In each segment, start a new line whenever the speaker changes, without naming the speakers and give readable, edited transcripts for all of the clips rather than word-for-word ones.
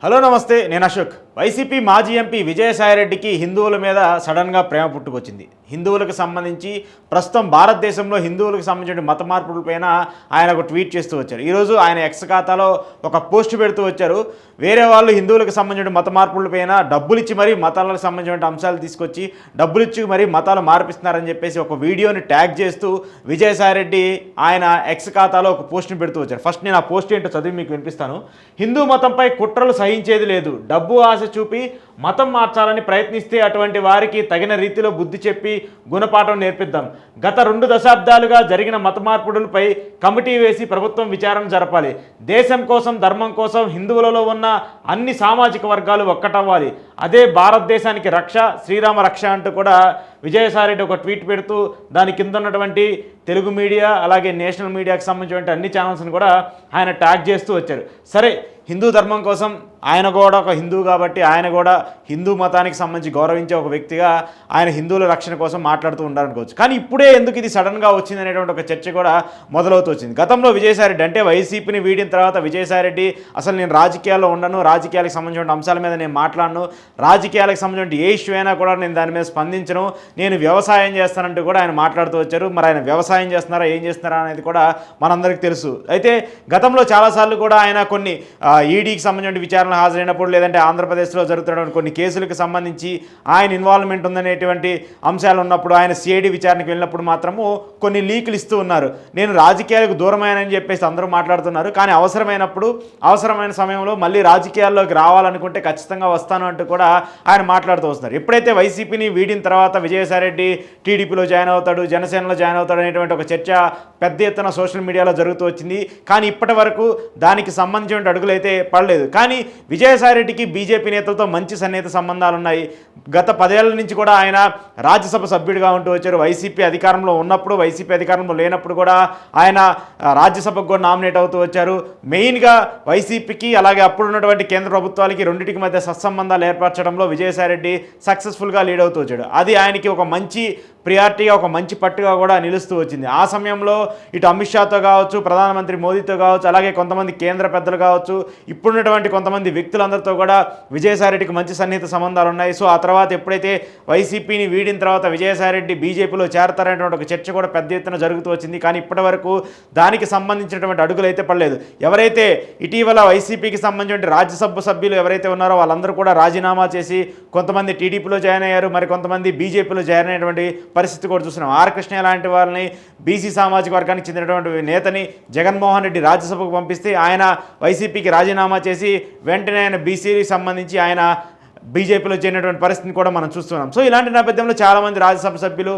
Hello నమస్తే, నేను Ashok. YCP మాజీ ఎంపీ విజయసాయిరెడ్డికి హిందువుల మీద సడన్గా ప్రేమ పుట్టుకొచ్చింది. హిందువులకు సంబంధించి ప్రస్తుతం భారతదేశంలో హిందువులకు సంబంధించిన మత మార్పులపైన ఆయన ఒక ట్వీట్ చేస్తూ వచ్చారు. ఈరోజు ఆయన ఎక్స్ ఖాతాలో ఒక పోస్ట్ పెడుతూ వచ్చారు. వేరే వాళ్ళు హిందువులకు సంబంధించిన మత మార్పులపైన డబ్బులు ఇచ్చి మరీ మతాలకు సంబంధించిన అంశాలు తీసుకొచ్చి డబ్బులు ఇచ్చి మరీ మతాలు మార్పిస్తున్నారని చెప్పేసి ఒక వీడియోని ట్యాగ్ చేస్తూ విజయసాయిరెడ్డి ఆయన ఎక్స్ ఖాతాలో ఒక పోస్ట్ని పెడుతూ వచ్చారు. ఫస్ట్ నేను ఆ పోస్ట్ ఏంటో చదివి మీకు వినిపిస్తాను. హిందూ మతంపై కుట్రలు సహించేది లేదు. డబ్బు ఆశ చూపి మతం మార్చాలని ప్రయత్నిస్తే అటువంటి వారికి తగిన రీతిలో బుద్ధి చెప్పి గుణపాఠం నేర్పిద్దాం. గత 2 దశాబ్దాలుగా జరిగిన మత మార్పులపై కమిటీ వేసి ప్రభుత్వం విచారణ జరపాలి. దేశం కోసం, ధర్మం కోసం హిందువులలో ఉన్న అన్ని సామాజిక వర్గాలు ఒక్కటవ్వాలి. అదే భారతదేశానికి రక్ష, శ్రీరామ రక్ష అంటూ కూడా విజయసాయిరెడ్డి ఒక ట్వీట్ పెడుతూ దాని కింద ఉన్నటువంటి తెలుగు మీడియా అలాగే నేషనల్ మీడియాకి సంబంధించిన అన్ని ఛానల్స్ని కూడా ఆయన ట్యాగ్ చేస్తూ వచ్చారు. సరే, హిందూ ధర్మం కోసం ఆయన కూడా ఒక హిందువు కాబట్టి ఆయన కూడా హిందూ మతానికి సంబంధించి గౌరవించే ఒక వ్యక్తిగా ఆయన హిందువుల రక్షణ కోసం మాట్లాడుతూ ఉండాలనుకోవచ్చు. కానీ ఇప్పుడే ఎందుకు ఇది సడన్గా వచ్చింది అనేటువంటి ఒక చర్చ కూడా మొదలవుతూ వచ్చింది. గతంలో విజయసాయిరెడ్డి అంటే వైసీపీని వీడిన తర్వాత విజయసాయిరెడ్డి అసలు నేను రాజకీయాల్లో ఉండను, రాజకీయాలకు సంబంధించిన అంశాల మీద నేను మాట్లాడను, రాజకీయాలకు సంబంధించిన ఏ ఇష్యూ అయినా కూడా నేను దాని మీద స్పందించను, నేను వ్యవసాయం చేస్తానంటూ కూడా ఆయన మాట్లాడుతూ వచ్చారు. మరి ఆయన వ్యవసాయం చేస్తున్నారా, ఏం చేస్తున్నారా అనేది కూడా మనందరికీ తెలుసు. అయితే గతంలో చాలాసార్లు కూడా ఆయన కొన్ని ఈడీకి సంబంధించిన విచారణ హాజరైనప్పుడు లేదంటే ఆంధ్రప్రదేశ్లో జరుగుతున్నటువంటి కొన్ని కేసులకు సంబంధించి ఆయన ఇన్వాల్వ్మెంట్ ఉందనేటువంటి అంశాలు ఉన్నప్పుడు ఆయన సిఐడి విచారణకు వెళ్ళినప్పుడు మాత్రము కొన్ని లీకులు ఇస్తూ ఉన్నారు. నేను రాజకీయాలకు దూరమైనని చెప్పేసి అందరూ మాట్లాడుతున్నారు, కానీ అవసరమైన సమయంలో మళ్ళీ రాజకీయాల్లోకి రావాలనుకుంటే ఖచ్చితంగా వస్తాను అంటూ కూడా ఆయన మాట్లాడుతూ వస్తున్నారు. ఎప్పుడైతే వైసీపీని వీడిన తర్వాత విజయసాయిరెడ్డి టీడీపీలో జాయిన్ అవుతాడు, జనసేనలో జాయిన్ అవుతాడు అనేటువంటి ఒక చర్చ పెద్ద ఎత్తున సోషల్ మీడియాలో జరుగుతూ వచ్చింది. కానీ ఇప్పటి వరకు దానికి సంబంధించిన అడుగులు అయితే పడలేదు. కానీ విజయసాయిరెడ్డికి బీజేపీ నేతలతో మంచి సన్నిహిత సంబంధాలు ఉన్నాయి. గత 10 ఏళ్ల నుంచి కూడా ఆయన రాజ్యసభ సభ్యుడిగా ఉంటూ వచ్చారు. వైసీపీ అధికారంలో ఉన్నప్పుడు, వైసీపీ అధికారంలో లేనప్పుడు కూడా ఆయన రాజ్యసభకు కూడా నామినేట్ అవుతూ వచ్చారు. మెయిన్గా వైసీపీకి అలాగే అప్పుడున్నటువంటి కేంద్ర ప్రభుత్వాలకి రెండింటికి మధ్య సత్సంబంధాలు ఏర్పరచడంలో విజయసాయిరెడ్డి సక్సెస్ఫుల్గా లీడ్ అవుతూ వచ్చాడు. అది ఆయనకి ఒక మంచి ప్రియారిటీగా, ఒక మంచి పట్టుగా కూడా నిలుస్తూ వచ్చింది. ఆ సమయంలో ఇటు అమిత్ షాతో కావచ్చు, ప్రధానమంత్రి మోదీతో కావచ్చు, అలాగే కొంతమంది కేంద్ర పెద్దలు కావచ్చు, ఇప్పుడున్నటువంటి కొంతమంది వ్యక్తులందరితో కూడా విజయసాయిరెడ్డికి మంచి సన్నిహిత సంబంధాలు ఉన్నాయి. సో ఆ తర్వాత ఎప్పుడైతే వైసీపీని వీడిన తర్వాత విజయసాయిరెడ్డి బీజేపీలో చేరతారనేటువంటి ఒక చర్చ కూడా పెద్ద ఎత్తున జరుగుతూ వచ్చింది. కానీ ఇప్పటి వరకు దానికి సంబంధించినటువంటి అడుగులు అయితే పడలేదు. ఎవరైతే ఇటీవల వైసీపీకి సంబంధించిన రాజ్యసభ సభ్యులు ఎవరైతే ఉన్నారో వాళ్ళందరూ కూడా రాజీనామా చేసి కొంతమంది టీడీపీలో జాయిన్ అయ్యారు, మరి కొంతమంది బీజేపీలో జాయిన్ అయినటువంటి పరిస్థితి కూడా చూస్తున్నాం. ఆర్ కృష్ణ లాంటి వాళ్ళని, బీసీ సామాజిక వర్గానికి చెందినటువంటి నేతని జగన్మోహన్ రెడ్డి రాజ్యసభకు పంపిస్తే ఆయన వైసీపీకి రాజీనామా చేసి వెంటనే ఆయన బీసీకి సంబంధించి ఆయన బీజేపీలో చేరినటువంటి పరిస్థితిని కూడా మనం చూస్తున్నాం. సో ఇలాంటి నేపథ్యంలో చాలామంది రాజ్యసభ సభ్యులు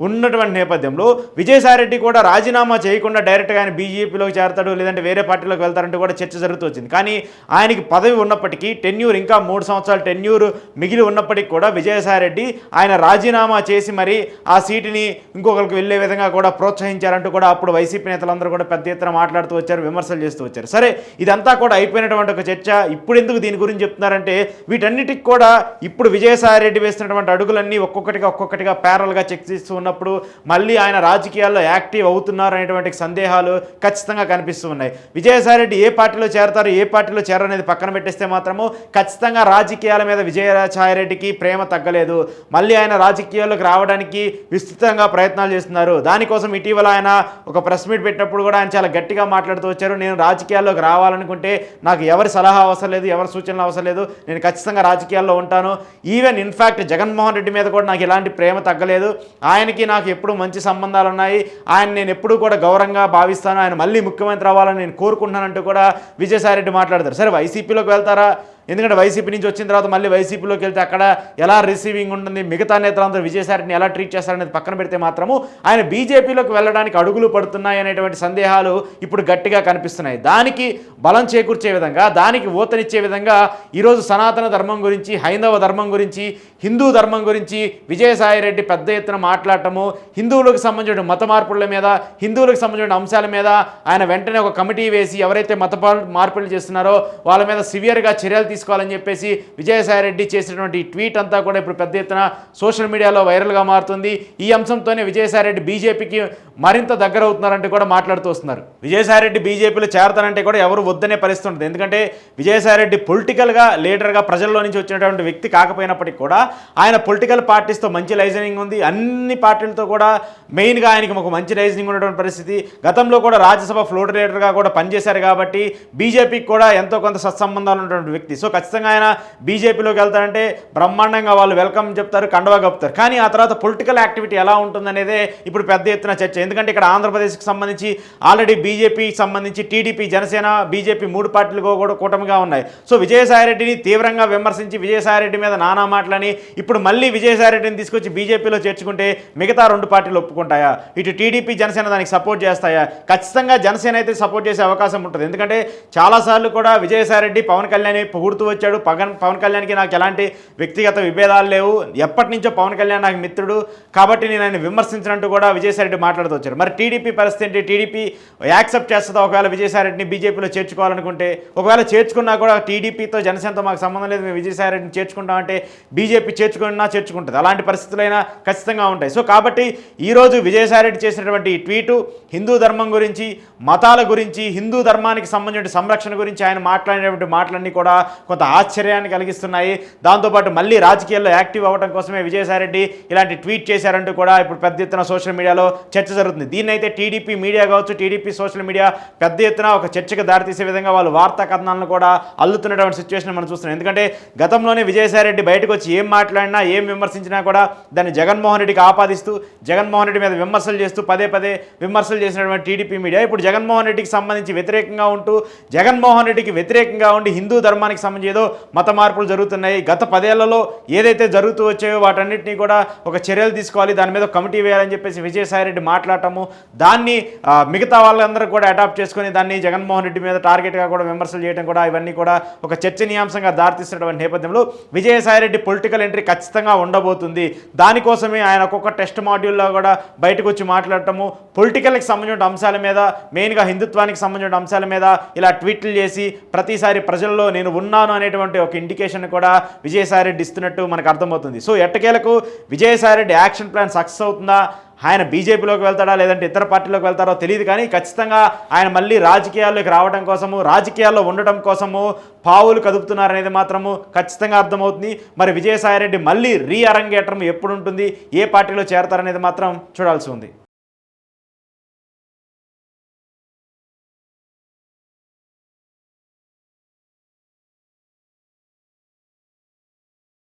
ఉన్నటువంటి నేపథ్యంలో విజయసాయిరెడ్డి కూడా రాజీనామా చేయకుండా డైరెక్ట్గా ఆయన బీజేపీలోకి చేరతాడు, లేదంటే వేరే పార్టీలోకి వెళ్తారంటూ కూడా చర్చ జరుగుతూ వచ్చింది. కానీ ఆయనకి పదవి ఉన్నప్పటికీ టెన్యూర్ ఇంకా 3 సంవత్సరాల టెన్యూర్ మిగిలి ఉన్నప్పటికీ కూడా విజయసాయిరెడ్డి ఆయన రాజీనామా చేసి మరి ఆ సీటుని ఇంకొకరికి వెళ్ళే విధంగా కూడా ప్రోత్సహించారంటూ కూడా అప్పుడు వైసీపీ నేతలందరూ కూడా పెద్ద ఎత్తున మాట్లాడుతూ వచ్చారు, విమర్శలు చేస్తూ వచ్చారు. సరే, ఇదంతా కూడా అయిపోయినటువంటి ఒక చర్చ. ఇప్పుడు ఎందుకు దీని గురించి చెప్తున్నారంటే వీటన్నిటికి కూడా ఇప్పుడు విజయసాయిరెడ్డి వేస్తున్నటువంటి అడుగులన్నీ ఒక్కొక్కటిగా ప్యారల్గా చెక్ చేస్తూ ఉన్నప్పుడు మళ్ళీ ఆయన రాజకీయాల్లో యాక్టివ్ అవుతున్నారు అనేటువంటి సందేహాలు ఖచ్చితంగా కనిపిస్తూ ఉన్నాయి. విజయసాయిరెడ్డి ఏ పార్టీలో చేరతారు, ఏ పార్టీలో చేరనేది పక్కన పెట్టేస్తే మాత్రము ఖచ్చితంగా రాజకీయాల మీద విజయసాయిరెడ్డికి ప్రేమ తగ్గలేదు. మళ్ళీ ఆయన రాజకీయాల్లోకి రావడానికి విస్తృతంగా ప్రయత్నాలు చేస్తున్నారు. దానికోసం ఇటీవల ఆయన ఒక ప్రెస్ మీట్ పెట్టినప్పుడు కూడా ఆయన చాలా గట్టిగా మాట్లాడుతూ వచ్చారు. నేను రాజకీయాల్లోకి రావాలనుకుంటే నాకు ఎవరి సలహా అవసరం లేదు, ఎవరి సూచనలు అవసరం లేదు, నేను ఖచ్చితంగా రాజకీయాల్లో ఉంటాను. ఈవెన్ ఇన్ఫ్యాక్ట్ జగన్మోహన్ రెడ్డి మీద కూడా నాకు ఎలాంటి ప్రేమ తగ్గలేదు, ఆయనకి నాకు ఎప్పుడు మంచి సంబంధాలు ఉన్నాయి, ఆయన నేను ఎప్పుడు కూడా గౌరవంగా భావిస్తాను, ఆయన మళ్ళీ ముఖ్యమంత్రి అవ్వాలని నేను కోరుకుంటున్నానంటూ కూడా విజయసాయిరెడ్డి మాట్లాడతారు. సరే, వైసీపీలోకి వెళ్తారా? ఎందుకంటే వైసీపీ నుంచి వచ్చిన తర్వాత మళ్ళీ వైసీపీలోకి వెళ్తే అక్కడ ఎలా రిసీవింగ్ ఉంటుంది, మిగతా నేతలందరూ విజయసాయిరెడ్డిని ఎలా ట్రీట్ చేస్తారనేది పక్కన పెడితే మాత్రము ఆయన బీజేపీలోకి వెళ్ళడానికి అడుగులు పడుతున్నాయి అనేటువంటి సందేహాలు ఇప్పుడు గట్టిగా కనిపిస్తున్నాయి. దానికి బలం చేకూర్చే విధంగా, దానికి ఊతనిచ్చే విధంగా ఈరోజు సనాతన ధర్మం గురించి, హైందవ ధర్మం గురించి, హిందూ ధర్మం గురించి విజయసాయిరెడ్డి పెద్ద ఎత్తున మాట్లాడటము, హిందువులకు సంబంధించిన మత మార్పుల మీద, హిందువులకు సంబంధించిన అంశాల మీద ఆయన వెంటనే ఒక కమిటీ వేసి ఎవరైతే మత మార్పులు చేస్తున్నారో వాళ్ళ మీద సివియర్గా చర్యలు తీసుకోవాలని చెప్పేసి విజయసాయిరెడ్డి చేసినటువంటి ట్వీట్ అంతా కూడా ఇప్పుడు పెద్ద ఎత్తున సోషల్ మీడియాలో వైరల్గా మారుతుంది. ఈ అంశంతోనే విజయసాయిరెడ్డి బీజేపీకి మరింత దగ్గర అవుతున్నారంటే కూడా మాట్లాడుతూ వస్తున్నారు. విజయసాయిరెడ్డి బీజేపీలో చేరతానంటే కూడా ఎవరు వద్దనే పరిస్థితి ఉంటుంది. ఎందుకంటే విజయసాయిరెడ్డి పొలిటికల్గా లీడర్గా ప్రజల్లో నుంచి వచ్చినటువంటి వ్యక్తి కాకపోయినప్పటికీ కూడా ఆయన పొలిటికల్ పార్టీస్తో మంచి లైజనింగ్ ఉంది. అన్ని పార్టీలతో కూడా మెయిన్గా ఆయనకి ఒక మంచి లైజనింగ్ ఉన్నటువంటి పరిస్థితి. గతంలో కూడా రాజ్యసభ ఫ్లోర్ లీడర్గా కూడా పనిచేశారు కాబట్టి బీజేపీకి కూడా ఎంతో కొంత సత్సంబంధాలు ఉన్నటువంటి వ్యక్తి. సో ఖచ్చితంగా ఆయన బీజేపీలోకి వెళ్తారంటే బ్రహ్మాండంగా వాళ్ళు వెల్కమ్ చెప్తారు, కండవా కప్పుతారు. కానీ ఆ తర్వాత పొలిటికల్ యాక్టివిటీ ఎలా ఉంటుందనేదే ఇప్పుడు పెద్ద ఎత్తున చర్చ. ఎందుకంటే ఇక్కడ ఆంధ్రప్రదేశ్కి సంబంధించి ఆల్రెడీ బీజేపీకి సంబంధించి టీడీపీ, జనసేన, బీజేపీ 3 పార్టీలు కూడా కూటమిగా ఉన్నాయి. సో విజయసాయిరెడ్డిని తీవ్రంగా విమర్శించి విజయసాయిరెడ్డి మీద నానా మాటలని ఇప్పుడు మళ్ళీ విజయసాయిరెడ్డిని తీసుకొచ్చి బీజేపీలో చేర్చుకుంటే మిగతా 2 పార్టీలు ఒప్పుకుంటాయా? ఇటు టీడీపీ, జనసేన దానికి సపోర్ట్ చేస్తాయా? ఖచ్చితంగా జనసేన అయితే సపోర్ట్ చేసే అవకాశం ఉంటుంది. ఎందుకంటే చాలాసార్లు కూడా విజయసాయిరెడ్డి పవన్ కళ్యాణ్ పొగుడుతూ వచ్చాడు. పవన్ కళ్యాణ్కి నాకు ఎలాంటి వ్యక్తిగత విభేదాలు లేవు, ఎప్పటి నుంచో పవన్ కళ్యాణ్ నాకు మిత్రుడు కాబట్టి నేను ఆయన విమర్శించినట్టు కూడా విజయసాయిరెడ్డి మాట్లాడుతూ వచ్చారు. మరి టీడీపీ పరిస్థితి ఏంటి? టీడీపీ యాక్సెప్ట్ చేస్తుందా ఒకవేళ విజయసాయిరెడ్డిని బీజేపీలో చేర్చుకోవాలనుకుంటే? ఒకవేళ చేర్చుకున్నా కూడా టీడీపీతో, జనసేనతో మాకు సంబంధం లేదు, మేము విజయసాయిరెడ్డిని చేర్చుకుంటామంటే బీజేపీ చేర్చుకుంటుంది. అలాంటి పరిస్థితులైనా ఖచ్చితంగా ఉంటాయి. సో కాబట్టి ఈరోజు విజయసాయిరెడ్డి చేసినటువంటి ట్వీటు హిందూ ధర్మం గురించి, మతాల గురించి, హిందూ ధర్మానికి సంబంధించిన సంరక్షణ గురించి ఆయన మాట్లాడినటువంటి మాటలన్నీ కూడా కొంత ఆశ్చర్యాన్ని కలిగిస్తున్నాయి. దాంతోపాటు మళ్ళీ రాజకీయాల్లో యాక్టివ్ అవ్వడం కోసమే విజయసాయిరెడ్డి ఇలాంటి ట్వీట్ చేశారంటూ కూడా ఇప్పుడు పెద్ద ఎత్తున సోషల్ మీడియాలో చర్చ జరుగుతుంది. దీన్ని అయితే టీడీపీ మీడియా కావచ్చు, టీడీపీ సోషల్ మీడియా పెద్ద ఎత్తున ఒక చర్చకు దారితీసే విధంగా వాళ్ళు వార్తా కథనాలను కూడా అల్లుతున్నటువంటి సిచ్యువేషన్ మనం చూస్తున్నాం. ఎందుకంటే గతంలోనే విజయసాయిరెడ్డి బయటకు వచ్చి ఏం మాట్లాడినా, ఏం విమర్శించినా కూడా దాన్ని జగన్మోహన్ రెడ్డికి ఆపాదిస్తూ, జగన్మోహన్ రెడ్డి మీద విమర్శలు చేస్తూ పదే విమర్శలు చేసినటువంటి టీడీపీ మీడియా ఇప్పుడు జగన్మోహన్ రెడ్డికి సంబంధించి వ్యతిరేకంగా ఉంటూ, జగన్మోహన్ రెడ్డికి వ్యతిరేకంగా ఉండి హిందూ ధర్మానికి సంబంధించి ఏదో మత మార్పులు జరుగుతున్నాయి, గత 10 ఏళ్లలో ఏదైతే జరుగుతూ వచ్చాయో వాటన్నిటినీ కూడా ఒక చర్యలు తీసుకోవాలి, దాని మీద కమిటీ వేయాలని చెప్పేసి విజయసాయిరెడ్డి మాట్లాడటము, దాన్ని మిగతా వాళ్ళందరూ కూడా అడాప్ట్ చేసుకొని దాన్ని జగన్మోహన్ రెడ్డి మీద టార్గెట్గా కూడా విమర్శలు చేయడం కూడా ఇవన్నీ కూడా ఒక చర్చనీయాంశంగా దారితీస్తున్నటువంటి నేపథ్యంలో విజయసాయిరెడ్డి పొలిటికల్ ఎంట్రీ ఖచ్చితంగా ఉండబోతుంది. దానికోసమే ఆయన ఒక్కొక్క టెస్ట్ మాడ్యూల్లో కూడా బయటకు వచ్చి మాట్లాడటము, పొలిటికల్కి సంబంధించిన అంశాల మీద, మెయిన్గా హిందుత్వానికి సంబంధించిన అంశాల మీద ఇలా ట్వీట్లు చేసి ప్రతిసారి ప్రజల్లో నేను ఉన్నాను అనేటువంటి ఒక ఇండికేషన్ కూడా విజయసాయిరెడ్డి ఇస్తున్నట్టు మనకు అర్థమవుతుంది. సో ఎట్టకేలకు విజయసాయిరెడ్డి యాక్షన్ ప్లాన్ సక్సెస్ అవుతుందా, ఆయన బీజేపీలోకి వెళ్తాడా లేదంటే ఇతర పార్టీలోకి వెళ్తారో తెలియదు. కానీ ఖచ్చితంగా ఆయన మళ్ళీ రాజకీయాల్లోకి రావడం కోసము, రాజకీయాల్లో ఉండటం కోసము పావులు కదుపుతున్నారనేది మాత్రము ఖచ్చితంగా అర్థమవుతుంది. మరి విజయసాయిరెడ్డి మళ్ళీ రీ అరంగేట్రం ఎప్పుడు ఉంటుంది, ఏ పార్టీలో చేరతారనేది మాత్రం చూడాల్సి ఉంది.